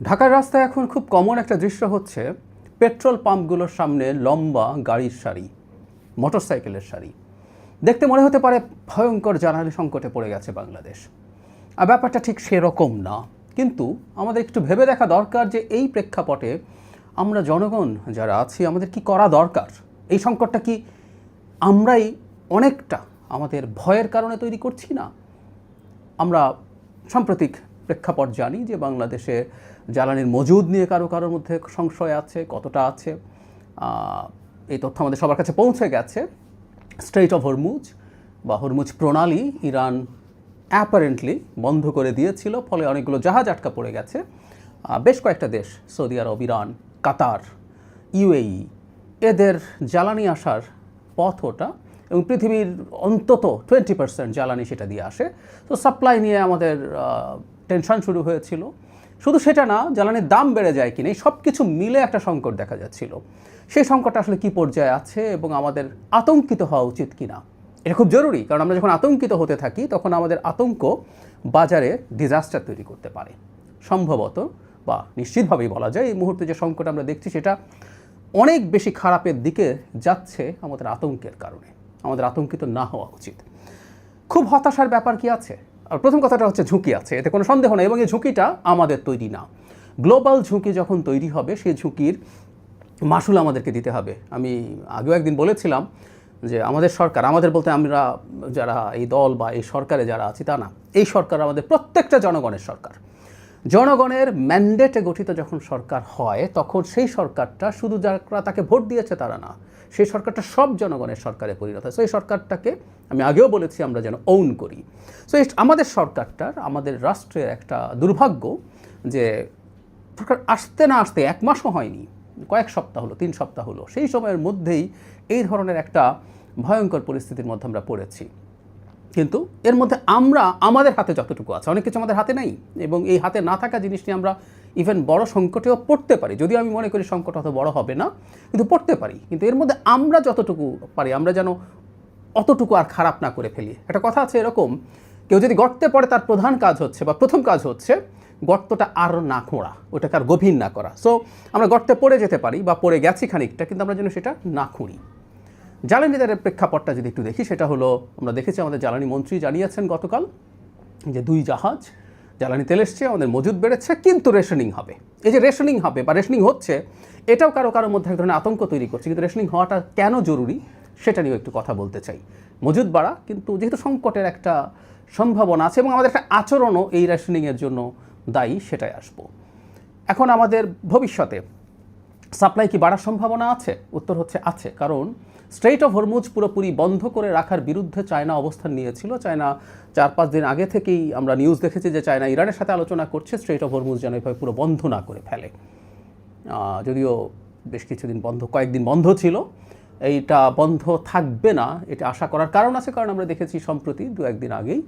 ঢাকার রাস্তায় এখন খুব কমন একটা দৃশ্য হচ্ছে পেট্রোল পাম্পগুলোর সামনে লম্বা গাড়ির সারি, মোটরসাইকেলের সারি। দেখতে মনে হতে পারে ভয়ঙ্কর জ্বালানি সংকটে পড়ে গেছে বাংলাদেশ। আর ব্যাপারটা ঠিক সেরকম না, কিন্তু আমাদের একটু ভেবে দেখা দরকার যে এই প্রেক্ষাপটে আমরা জনগণ যারা আছি আমাদের কি করা দরকার। এই সংকটটা কি আমরাই অনেকটা আমাদের ভয়ের কারণে তৈরি করছি না? আমরা সাম্প্রতিক প্রেক্ষাপট জানি যে বাংলাদেশে জ্বালানির মজুদ নিয়ে কারোর মধ্যে সংশয় আছে, কতটা আছে এই তথ্য আমাদের সবার কাছে পৌঁছে গেছে। স্ট্রেইট অফ হরমুজ বা হরমুজ প্রণালী ইরান অ্যাপারেন্টলি বন্ধ করে দিয়েছিল, ফলে অনেকগুলো জাহাজ আটকা পড়ে গেছে। বেশ কয়েকটা দেশ, সৌদি আরব, ইরান, কাতার, ইউএই, এদের জ্বালানি আসার পথ ওটা, এবং পৃথিবীর অন্তত 20% জ্বালানি সেটা দিয়ে আসে। তো সাপ্লাই নিয়ে আমাদের টেনশন শুরু হয়েছিল। শুধু সেটা না, জ্বালানির দাম বেড়ে যায় কিনা, এই সব কিছু মিলে একটা সংকট দেখা যাচ্ছিল। সেই সংকটটা আসলে কী পর্যায়ে আছে এবং আমাদের আতঙ্কিত হওয়া উচিত কিনা, এটা খুব জরুরি। কারণ আমরা যখন আতঙ্কিত হতে থাকি তখন আমাদের আতঙ্ক বাজারে ডিজাস্টার তৈরি করতে পারে সম্ভবত, বা নিশ্চিতভাবেই বলা যায় এই মুহূর্তে যে সংকট আমরা দেখছি সেটা অনেক বেশি খারাপের দিকে যাচ্ছে আমাদের আতঙ্কের কারণে। আমাদের আতঙ্কিত না হওয়া উচিত। খুব হতাশার ব্যাপার কি আছে? আর প্রথম কথাটা হচ্ছে ঝুঁকি আছে, এতে কোনো সন্দেহ নেই, এবং এই ঝুঁকিটা আমাদের তৈরি না। গ্লোবাল ঝুঁকি যখন তৈরি হবে সেই ঝুঁকির মাসুল আমাদেরকে দিতে হবে। আমি আগেও একদিন বলেছিলাম যে আমাদের সরকার, আমাদের বলতে আমরা যারা এই দল বা এই সরকারে যারা আছি তা না, এই সরকার আমাদের প্রত্যেকটা জনগণের সরকার। জনগণের ম্যান্ডেটে গঠিত যখন সরকার হয় তখন সেই সরকারটা শুধু যারা তাকে ভোট দিয়েছে তারা না, সেই সরকারটা সব জনগণের সরকারে পরিণত হয়। সো এই সরকারটাকে আমি আগেও বলেছি আমরা যেন ওন করি। সো আমাদের সরকারটার, আমাদের রাষ্ট্রের একটা দুর্ভাগ্য যে সরকার আসতে না আসতে 1 মাসও হয়নি, কয়েক সপ্তাহ হলো, 3 সপ্তাহ হলো, সেই সময়ের মধ্যেই এই ধরনের একটা ভয়ঙ্কর পরিস্থিতির মধ্যে আমরা পড়েছি। কিন্তু এর মধ্যে আমরা আমাদের হাতে যতটুকু আছে, অনেক কিছু আমাদের হাতে নেই, এবং এই হাতে না থাকা জিনিস নিয়ে আমরা ইভেন বড় সংকটেও পড়তে পারি। যদিও আমি মনে করি সংকট অত বড় হবে না, কিন্তু পড়তে পারি। কিন্তু এর মধ্যে আমরা যতটুকু পারি আমরা যেন অতটুকু আর খারাপ না করে ফেলি। একটা কথা আছে এরকম, কেউ যদি গর্তে পড়ে তার প্রধান কাজ হচ্ছে বা প্রথম কাজ হচ্ছে গর্তটা আর না খোঁড়া, ওটাকে আর গভীর না করা। সো আমরা গর্তে পড়ে যেতে পারি বা পড়ে গেছি খানিকটা, কিন্তু আমরা যেন সেটা না খুঁড়ি। জ্বালানি দরের প্রেক্ষাপটটা যদি একটু দেখি, সেটা হলো আমরা দেখেছি আমাদের জ্বালানি মন্ত্রী জানিয়েছেন গতকাল যে 2 জাহাজ জ্বালানি তেল এসছে, আমাদের মজুদ বেড়েছে, কিন্তু রেশনিং হবে। এই যে রেশনিং হবে বা রেশনিং হচ্ছে, এটাও কারোর মধ্যে এক ধরনের আতঙ্ক তৈরি করছে। কিন্তু রেশনিং হওয়াটা কেন জরুরি সেটা নিয়েও একটু কথা বলতে চাই। মজুদ বাড়া, কিন্তু যেহেতু সংকটের একটা সম্ভাবনা আছে এবং আমাদের একটা আচরণও এই রেশনিংয়ের জন্য দায়ী, সেটাই আসবো। এখন আমাদের ভবিষ্যতে সাপ্লাই কি বাড়ার সম্ভাবনা আছে? উত্তর হচ্ছে আছে, কারণ স্ট্রেইট অফ হরমুজ পুরোপুরি বন্ধ করে রাখার বিরুদ্ধে চায়না অবস্থান নিয়েছিল। চায়না 4-5 দিন আগে থেকেই আমরা নিউজ দেখেছি যে চায়না ইরানের সাথে আলোচনা করছে স্ট্রেইট অফ হরমুজ যেন এভাবে পুরো বন্ধ না করে ফেলে। যদিও বেশ কিছুদিন বন্ধ, কয়েকদিন বন্ধ ছিল, এইটা বন্ধ থাকবে না এটা আশা করার কারণ আছে। কারণ আমরা দেখেছি সম্প্রতি 2-1 দিন আগেই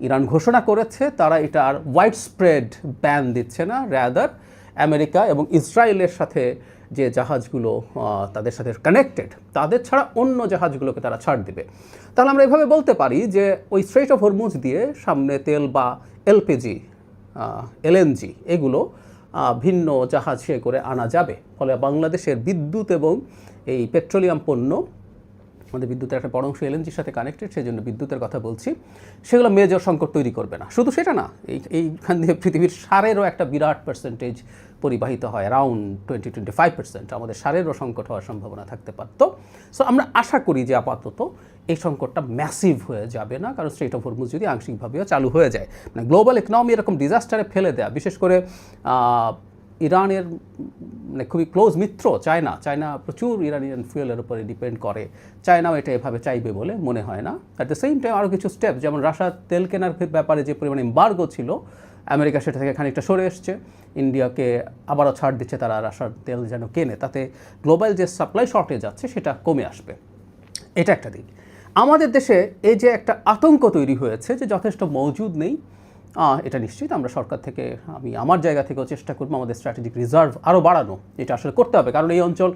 ইরান ঘোষণা করেছে তারা এটা আর ওয়াইড স্প্রেড ব্যান দিচ্ছে না, র্যাদার আমেরিকা এবং ইসরায়েলের সাথে যে জাহাজগুলো তাদের সাথে কানেক্টেড তাদের ছাড়া অন্য জাহাজগুলোকে তারা ছাড় দেবে। তাহলে আমরা এভাবে বলতে পারি যে ওই স্ট্রেইট অফ হরমুজ দিয়ে সামনে তেল বা এলপিজি, এলএনজি এগুলো ভিন্ন জাহাজে করে আনা যাবে। ফলে বাংলাদেশের বিদ্যুৎ এবং এই পেট্রোলিয়াম পণ্য, আমাদের বিদ্যুতের একটা বড় অংশ এলএনজির সাথে কানেক্টেড, সেই জন্য বিদ্যুতের কথা বলছি, সেগুলো মেজর সংকট তৈরি করবে না। শুধু সেটা না, এইখান দিয়ে পৃথিবীর সারেরও একটা বিরাট পার্সেন্টেজ পরিবাহিত হয়, অ্যারাউন্ড 20-25% আমাদের সারেরও সংকট হওয়ার সম্ভাবনা থাকতে পারত। সো আমরা আশা করি যে আপাতত এই সংকটটা ম্যাসিভ হয়ে যাবে না, কারণ স্ট্রেইট অফ হরমুজ যদি আংশিকভাবেও চালু হয়ে যায়, মানে গ্লোবাল ইকোনমি এরকম ডিজাস্টারে ফেলে দেয়া, বিশেষ করে ইরানের মানে খুবই ক্লোজ মিত্র চায়না প্রচুর ইরানিয়ান ফুয়েলের উপরে ডিপেন্ড করে। চায়নাও এটা এভাবে চাইবে বলে মনে হয় না। অ্যাট দ্য সেম টাইম আরও কিছু স্টেপ, যেমন রাশিয়ার তেল কেনার ব্যাপারে যে পরিমাণে এম্বার্গো ছিল, আমেরিকা সেটা থেকে খানিকটা সরে এসছে, ইন্ডিয়াকে আবারও ছাড় দিচ্ছে তারা রাশিয়ার তেল যেন কেনে, তাতে গ্লোবাল যে সাপ্লাই শর্টেজ আছে সেটা কমে আসবে। এটা একটা দিক। আমাদের দেশে এই যে একটা আতঙ্ক তৈরি হয়েছে যে যথেষ্ট মজুদ নেই, এটা নিশ্চিত আমরা সরকার থেকে, আমি আমার জায়গা থেকেও চেষ্টা করবো আমাদের স্ট্র্যাটেজিক রিজার্ভ আরও বাড়ানো। এটা আসলে করতে হবে, কারণ এই অঞ্চল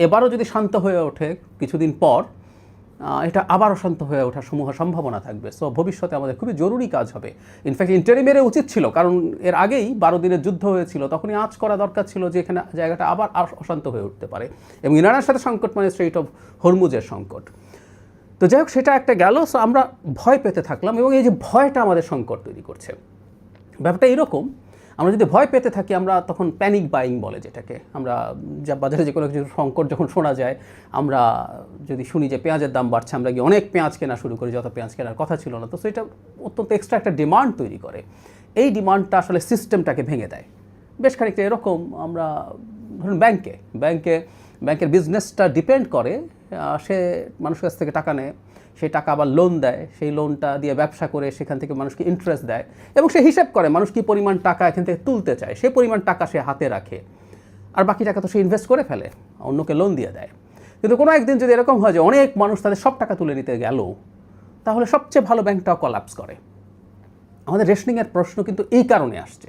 এবারও যদি শান্ত হয়ে ওঠে কিছুদিন পর, এটা আবার অশান্ত হয়ে ওঠার সমূহ সম্ভাবনা থাকবে। সো ভবিষ্যতে আমাদের খুবই জরুরি কাজ হবে। ইনফ্যাক্ট ইন্টারিমের উচিত ছিল, কারণ এর আগেই 12 দিনের যুদ্ধ হয়েছিল, তখনই আঁচ করা দরকার ছিল যে এখানে জায়গাটা আবার অশান্ত হয়ে উঠতে পারে। এবং ইরানের সাথে সংকট মানে স্ট্রেইট অফ হরমুজের সংকট। তো যাই হোক, সেটা একটা গেল। সো আমরা ভয় পেতে থাকলাম, এবং এই যে ভয়টা আমাদের সংকট তৈরি করছে। ব্যাপারটা এরকম, আমরা যদি ভয় পেতে থাকি, আমরা তখন প্যানিক বাইং বলে যেটাকে, আমরা যা বাজারে যে কোনো কিছু সংকট যখন শোনা যায়, আমরা যদি শুনি যে পেঁয়াজের দাম বাড়ছে, আমরা গিয়ে অনেক পেঁয়াজ কেনা শুরু করি, যত পেঁয়াজ কেনার কথা ছিল না। তো সেটা অত্যন্ত এক্সট্রা একটা ডিমান্ড তৈরি করে। এই ডিমান্ডটা আসলে সিস্টেমটাকে ভেঙে দেয়। বেশ খানিকটা এরকম, আমরা ধরুন ব্যাংকের বিজনেসটা ডিপেন্ড করে, সে মানুষের কাছ থেকে টাকা নেয়, সেই টাকা আবার লোন দেয়, সেই লোনটা দিয়ে ব্যবসা করে সেখান থেকে মানুষকে ইন্টারেস্ট দেয়, এবং সে হিসাব করে মানুষ কী পরিমাণ টাকা এখান থেকে তুলতে চায়, সেই পরিমাণ টাকা সে হাতে রাখে, আর বাকি টাকা তো সে ইনভেস্ট করে ফেলে, অন্যকে লোন দিয়ে দেয়। কিন্তু কোনো একদিন যদি এরকম হয় যে অনেক মানুষ তাদের সব টাকা তুলে নিতে গেল, তাহলে সবচেয়ে ভালো ব্যাংকটাও কলাপস করে। আমাদের রেশনিংয়ের প্রশ্ন কিন্তু এই কারণে আসছে।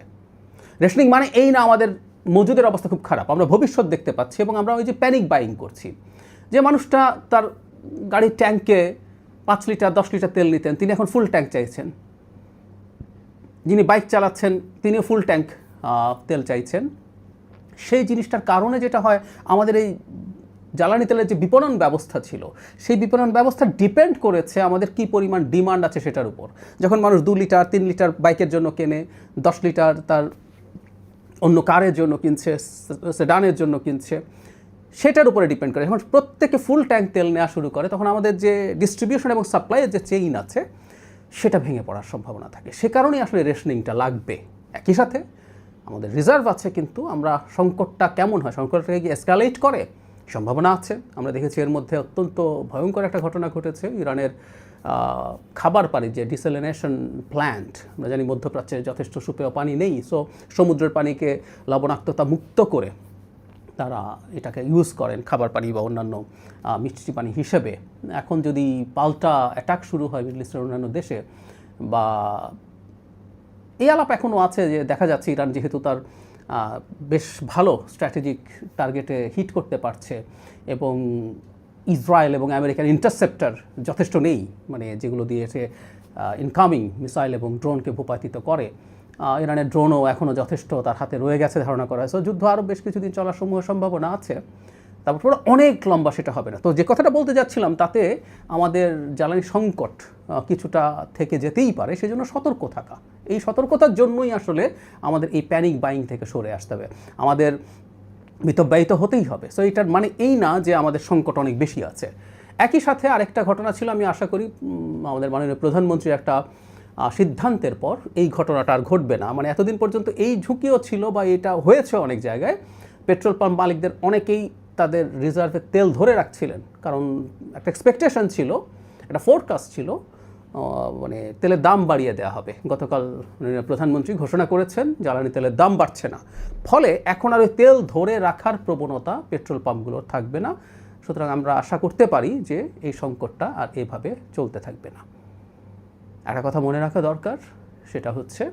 রেশনিং মানে এই না আমাদের মজুদের অবস্থা খুব খারাপ, আমরা ভবিষ্যৎ দেখতে পাচ্ছি, এবং আমরা ওই যে প্যানিক বাইং করছি। যে মানুষটা তার গাড়ির ট্যাঙ্কে 5 লিটার 10 লিটার তেল নিতেন, তিনি এখন ফুল ট্যাঙ্ক চাইছেন। যিনি বাইক চালাচ্ছেন তিনিও ফুল ট্যাঙ্ক তেল চাইছেন। সেই জিনিসটার কারণে যেটা হয়, আমাদের এই জ্বালানি তেলের যে বিপণন ব্যবস্থা ছিল, সেই বিপণন ব্যবস্থা ডিপেন্ড করেছে আমাদের কি পরিমাণ ডিমান্ড আছে সেটার উপর। যখন মানুষ 2 লিটার 3 লিটার বাইকের জন্য কেনে, 10 লিটার তার অন্য কারের জন্য কিনছে, সেডানের জন্য কিনছে, সেটার উপরে ডিপেন্ড করে। যখন প্রত্যেকে ফুল ট্যাঙ্ক তেল নেওয়া শুরু করে, তখন আমাদের যে ডিস্ট্রিবিউশন এবং সাপ্লাইয়ের যে চেইন আছে, সেটা ভেঙে পড়ার সম্ভাবনা থাকে। সে কারণেই আসলে রেশনিংটা লাগবে। একই সাথে আমাদের রিজার্ভ আছে, কিন্তু আমরা সংকটটা কেমন হয়, সংকটটাকে কি এসকালেট করে, সম্ভাবনা আছে। আমরা দেখেছি এর মধ্যে অত্যন্ত ভয়ঙ্কর একটা ঘটনা ঘটেছে। ইরানের খাবার পানি যে ডিসেলিনেশন প্ল্যান্ট, আমরা জানি মধ্যপ্রাচ্যে যথেষ্ট সুপেয় পানি নেই, সো সমুদ্রের পানিকে লবণাক্ততা মুক্ত করে তারা এটাকে ইউজ করেন খাবার পানি বা অন্যান্য মিষ্টি পানি হিসেবে। এখন যদি পাল্টা অ্যাটাক শুরু হয় মিডল ইস্টের অন্যান্য দেশে, বা এই আলাপ এখনও আছে যে দেখা যাচ্ছে ইরান যেহেতু তার বেশ ভালো স্ট্র্যাটেজিক টার্গেটে হিট করতে পারছে, এবং ইসরায়েল এবং আমেরিকার ইন্টারসেপ্টার যথেষ্ট নেই, মানে যেগুলো দিয়ে সে ইনকামিং মিসাইল এবং ড্রোনকে ভূপাতিত করে। ইরানের ড্রোনও এখনও যথেষ্ট তার হাতে রয়ে গেছে ধারণা করা হয়। সো যুদ্ধ আরও বেশ কিছুদিন চলার সমূহ সম্ভাবনা আছে, তারপর অনেক লম্বা সেটা হবে না। তো যে কথাটা বলতে যাচ্ছিলাম, তাতে আমাদের জ্বালানি সংকট কিছুটা থেকে যেতেই পারে, সেজন্য সতর্ক থাকা। এই সতর্কতার জন্যই আসলে আমাদের এই প্যানিক বাইং থেকে সরে আসতে হবে, আমাদের মিতব্যয়িত হতেই হবে। সো এটার মানে এই না যে আমাদের সংকট অনেক বেশি আছে। একই সাথে আরেকটা ঘটনা ছিল, আমি আশা করি আমাদের মাননীয় প্রধানমন্ত্রীর একটা সিদ্ধান্তের পর এই ঘটনাটা আর ঘটবে না। মানে এতদিন পর্যন্ত এই ঝুঁকিও ছিল, বা এটা হয়েছে অনেক জায়গায়, পেট্রোল পাম্প মালিকদের অনেকেই তাদের রিজার্ভে তেল ধরে রাখছিলেন, কারণ একটা এক্সপেকটেশন ছিল, একটা ফোরকাস্ট ছিল, মানে তেলের দাম বাড়িয়ে দেওয়া হবে। গতকাল প্রধানমন্ত্রী ঘোষণা করেছেন জ্বালানি তেলের দাম বাড়ছে না, ফলে এখন আর ওই তেল ধরে রাখার প্রবণতা পেট্রোল পাম্পগুলোর থাকবে না। সুতরাং আমরা আশা করতে পারি যে এই সংকটটা আর এভাবে চলতে থাকবে না। একটা কথা মনে রাখা দরকার, সেটা হচ্ছে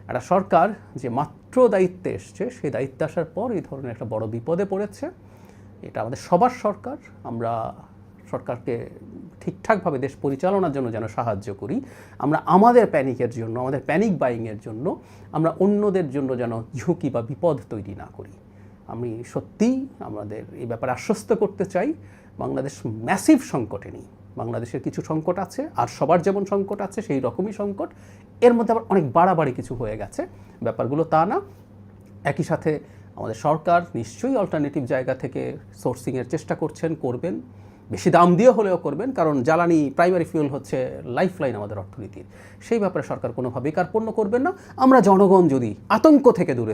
একটা সরকার যে মাত্র দায়িত্বে এসছে, সেই দায়িত্বে আসার পর এই ধরনের একটা বড় বিপদে পড়েছে। এটা আমাদের সবার সরকার, আমরা সরকারকে ঠিকঠাকভাবে দেশ পরিচালনার জন্য যেন সাহায্য করি। আমরা আমাদের প্যানিকের জন্য, আমাদের প্যানিক বাইংয়ের জন্য আমরা অন্যদের জন্য যেন ঝুঁকি বা বিপদ তৈরি না করি। আমি সত্যিই আমাদের এই ব্যাপারে আশ্বস্ত করতে চাই, বাংলাদেশ ম্যাসিভ সংকটে নেই। বাংলাদেশের কিছু সংকট আছে, আর সবার যেমন সংকট আছে সেই রকমই সংকট। এর মধ্যে আবার অনেক বাড়াবাড়ি কিছু হয়ে গেছে, ব্যাপারগুলো তা না। একই সাথে আমাদের সরকার নিশ্চয়ই অল্টারনেটিভ জায়গা থেকে সোর্সিংয়ের চেষ্টা করবেন, বেশি দাম দিয়ে হলেও করবেন, কারণ জ্বালানি প্রাইমারি ফুয়েল হচ্ছে লাইফলাইন আমাদের অর্থনীতির। সেই ব্যাপারে সরকার কোনোভাবেই কার্পণ্য করবেন না। আমরা জনগণ যদি আতঙ্ক থেকে দূরে